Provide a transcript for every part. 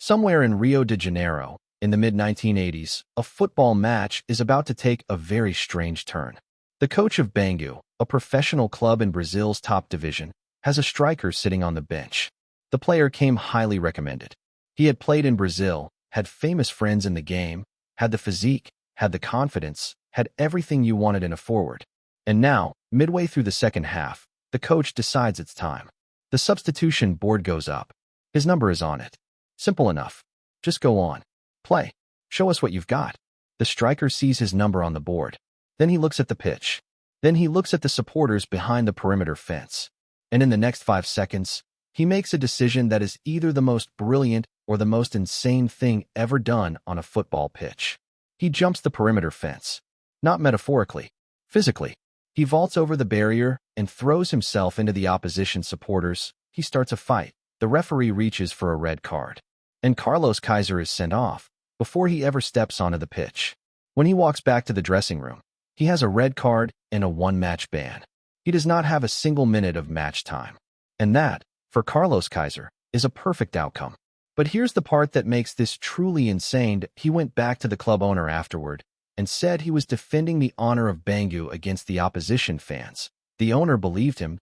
Somewhere in Rio de Janeiro, in the mid-1980s, a football match is about to take a very strange turn. The coach of Bangu, a professional club in Brazil's top division, has a striker sitting on the bench. The player came highly recommended. He had played in Brazil, had famous friends in the game, had the physique, had the confidence, had everything you wanted in a forward. And now, midway through the second half, the coach decides it's time. The substitution board goes up. His number is on it. Simple enough. Just go on. Play. Show us what you've got. The striker sees his number on the board. Then he looks at the pitch. Then he looks at the supporters behind the perimeter fence. And in the next 5 seconds, he makes a decision that is either the most brilliant or the most insane thing ever done on a football pitch. He jumps the perimeter fence. Not metaphorically. Physically. He vaults over the barrier and throws himself into the opposition supporters. He starts a fight. The referee reaches for a red card. And Carlos Kaiser is sent off before he ever steps onto the pitch. When he walks back to the dressing room, he has a red card and a one-match ban. He does not have a single minute of match time. And that, for Carlos Kaiser, is a perfect outcome. But here's the part that makes this truly insane. He went back to the club owner afterward and said he was defending the honor of Bangu against the opposition fans. The owner believed him.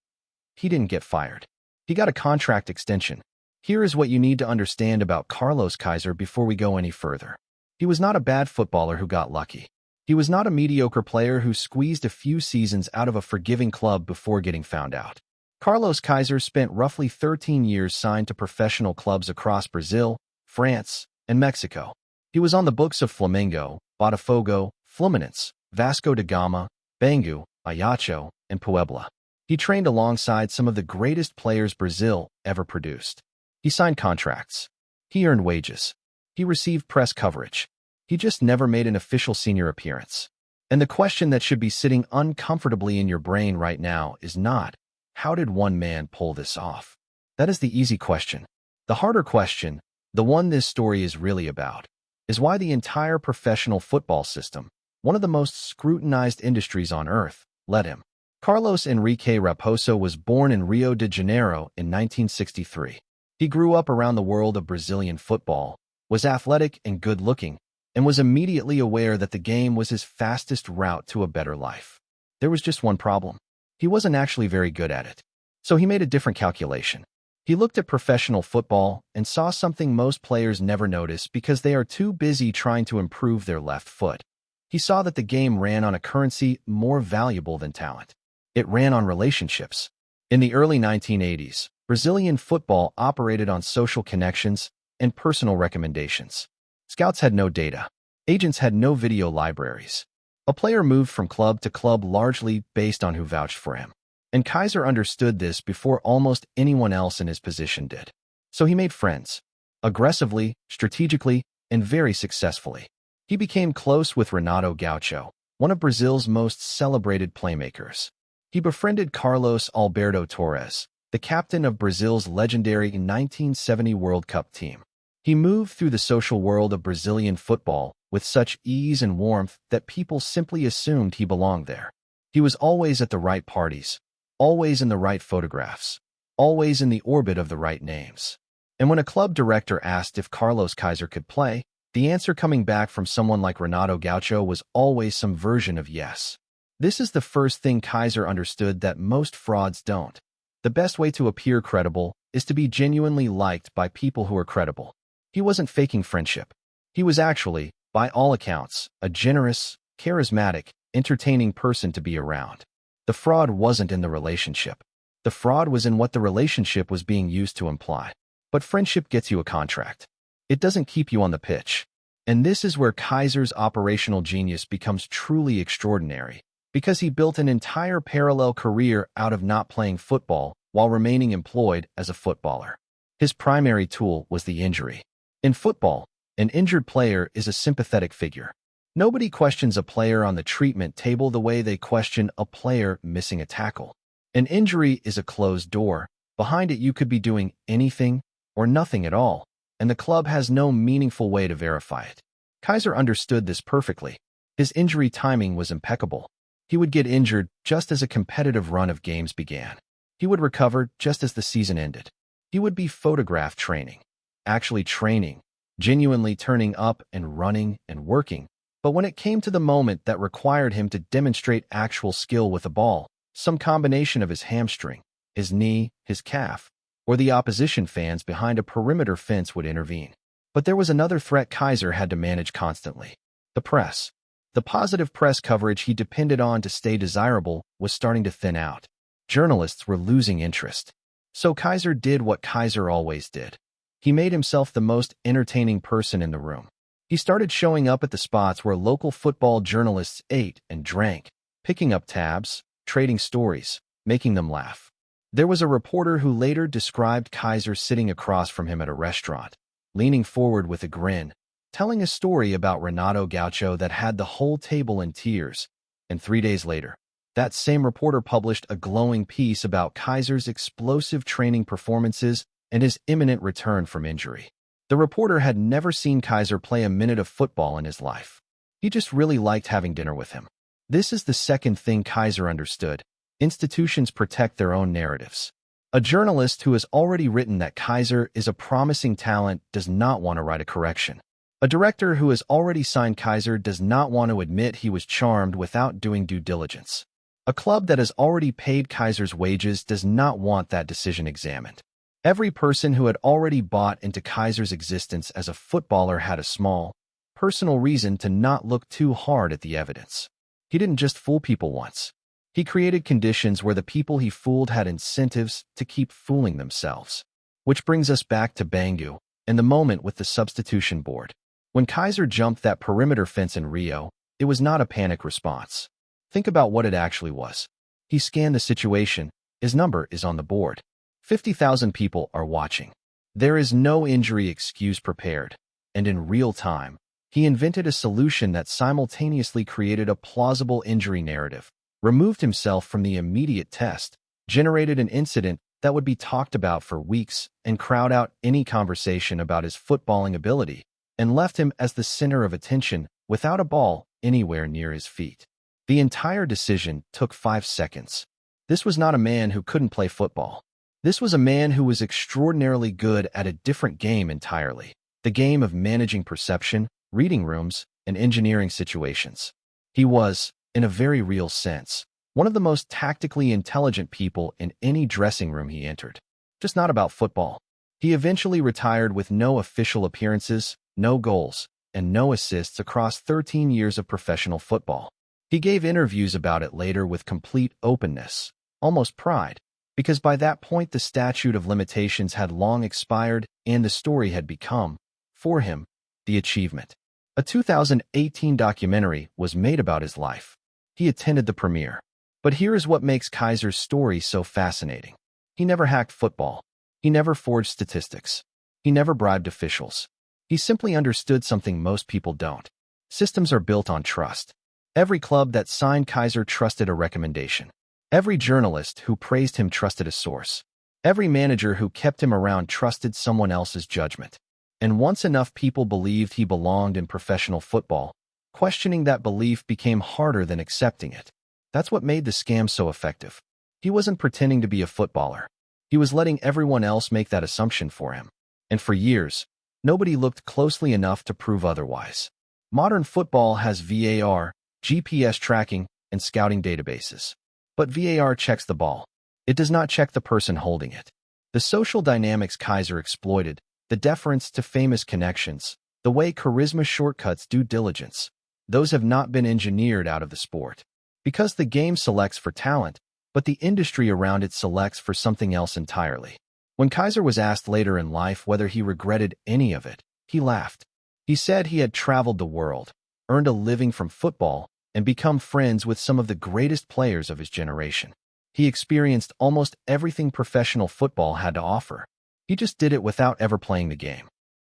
He didn't get fired. He got a contract extension. Here is what you need to understand about Carlos Kaiser before we go any further. He was not a bad footballer who got lucky. He was not a mediocre player who squeezed a few seasons out of a forgiving club before getting found out. Carlos Kaiser spent roughly 13 years signed to professional clubs across Brazil, France, and Mexico. He was on the books of Flamengo, Botafogo, Fluminense, Vasco da Gama, Bangu, Ajaccio, and Puebla. He trained alongside some of the greatest players Brazil ever produced. He signed contracts. He earned wages. He received press coverage. He just never made an official senior appearance. And the question that should be sitting uncomfortably in your brain right now is not, how did one man pull this off? That is the easy question. The harder question, the one this story is really about, is why the entire professional football system, one of the most scrutinized industries on earth, let him. Carlos Enrique Raposo was born in Rio de Janeiro in 1963. He grew up around the world of Brazilian football, was athletic and good-looking, and was immediately aware that the game was his fastest route to a better life. There was just one problem. He wasn't actually very good at it. So he made a different calculation. He looked at professional football and saw something most players never notice because they are too busy trying to improve their left foot. He saw that the game ran on a currency more valuable than talent. It ran on relationships. In the early 1980s, Brazilian football operated on social connections and personal recommendations. Scouts had no data. Agents had no video libraries. A player moved from club to club largely based on who vouched for him. And Kaiser understood this before almost anyone else in his position did. So he made friends. Aggressively, strategically, and very successfully. He became close with Renato Gaucho, one of Brazil's most celebrated playmakers. He befriended Carlos Alberto Torres, the captain of Brazil's legendary 1970 World Cup team. He moved through the social world of Brazilian football with such ease and warmth that people simply assumed he belonged there. He was always at the right parties, always in the right photographs, always in the orbit of the right names. And when a club director asked if Carlos Kaiser could play, the answer coming back from someone like Renato Gaucho was always some version of yes. This is the first thing Kaiser understood that most frauds don't. The best way to appear credible is to be genuinely liked by people who are credible. He wasn't faking friendship. He was actually, by all accounts, a generous, charismatic, entertaining person to be around. The fraud wasn't in the relationship. The fraud was in what the relationship was being used to imply. But friendship gets you a contract. It doesn't keep you on the pitch. And this is where Kaiser's operational genius becomes truly extraordinary, because he built an entire parallel career out of not playing football while remaining employed as a footballer. His primary tool was the injury. In football, an injured player is a sympathetic figure. Nobody questions a player on the treatment table the way they question a player missing a tackle. An injury is a closed door. Behind it you could be doing anything or nothing at all, and the club has no meaningful way to verify it. Kaiser understood this perfectly. His injury timing was impeccable. He would get injured just as a competitive run of games began. He would recover just as the season ended. He would be photographed training. Actually training, genuinely turning up and running and working. But when it came to the moment that required him to demonstrate actual skill with a ball, some combination of his hamstring, his knee, his calf, or the opposition fans behind a perimeter fence would intervene. But there was another threat Kaiser had to manage constantly: the press. The positive press coverage he depended on to stay desirable was starting to thin out. Journalists were losing interest. So Kaiser did what Kaiser always did. He made himself the most entertaining person in the room. He started showing up at the spots where local football journalists ate and drank, picking up tabs, trading stories, making them laugh. There was a reporter who later described Kaiser sitting across from him at a restaurant, leaning forward with a grin, telling a story about Renato Gaucho that had the whole table in tears. And 3 days later, that same reporter published a glowing piece about Kaiser's explosive training performances and his imminent return from injury. The reporter had never seen Kaiser play a minute of football in his life. He just really liked having dinner with him. This is the second thing Kaiser understood: institutions protect their own narratives. A journalist who has already written that Kaiser is a promising talent does not want to write a correction. A director who has already signed Kaiser does not want to admit he was charmed without doing due diligence. A club that has already paid Kaiser's wages does not want that decision examined. Every person who had already bought into Kaiser's existence as a footballer had a small, personal reason to not look too hard at the evidence. He didn't just fool people once. He created conditions where the people he fooled had incentives to keep fooling themselves. Which brings us back to Bangu and the moment with the substitution board. When Kaiser jumped that perimeter fence in Rio, it was not a panic response. Think about what it actually was. He scanned the situation. His number is on the board. 50,000 people are watching. There is no injury excuse prepared. And in real time, he invented a solution that simultaneously created a plausible injury narrative, removed himself from the immediate test, generated an incident that would be talked about for weeks and crowd out any conversation about his footballing ability, and left him as the center of attention without a ball anywhere near his feet. The entire decision took 5 seconds. This was not a man who couldn't play football. This was a man who was extraordinarily good at a different game entirely: the game of managing perception, reading rooms, and engineering situations. He was, in a very real sense, one of the most tactically intelligent people in any dressing room he entered. Just not about football. He eventually retired with no official appearances, no goals, and no assists across 13 years of professional football. He gave interviews about it later with complete openness, almost pride, because by that point the statute of limitations had long expired and the story had become, for him, the achievement. A 2018 documentary was made about his life. He attended the premiere. But here is what makes Kaiser's story so fascinating. He never hacked football. He never forged statistics. He never bribed officials. He simply understood something most people don't. Systems are built on trust. Every club that signed Kaiser trusted a recommendation. Every journalist who praised him trusted a source. Every manager who kept him around trusted someone else's judgment. And once enough people believed he belonged in professional football, questioning that belief became harder than accepting it. That's what made the scam so effective. He wasn't pretending to be a footballer. He was letting everyone else make that assumption for him. And for years, nobody looked closely enough to prove otherwise. Modern football has VAR, GPS tracking, and scouting databases. But VAR checks the ball. It does not check the person holding it. The social dynamics Kaiser exploited, the deference to famous connections, the way charisma shortcuts due diligence, those have not been engineered out of the sport. Because the game selects for talent, but the industry around it selects for something else entirely. When Kaiser was asked later in life whether he regretted any of it, he laughed. He said he had traveled the world, earned a living from football, and become friends with some of the greatest players of his generation. He experienced almost everything professional football had to offer. He just did it without ever playing the game.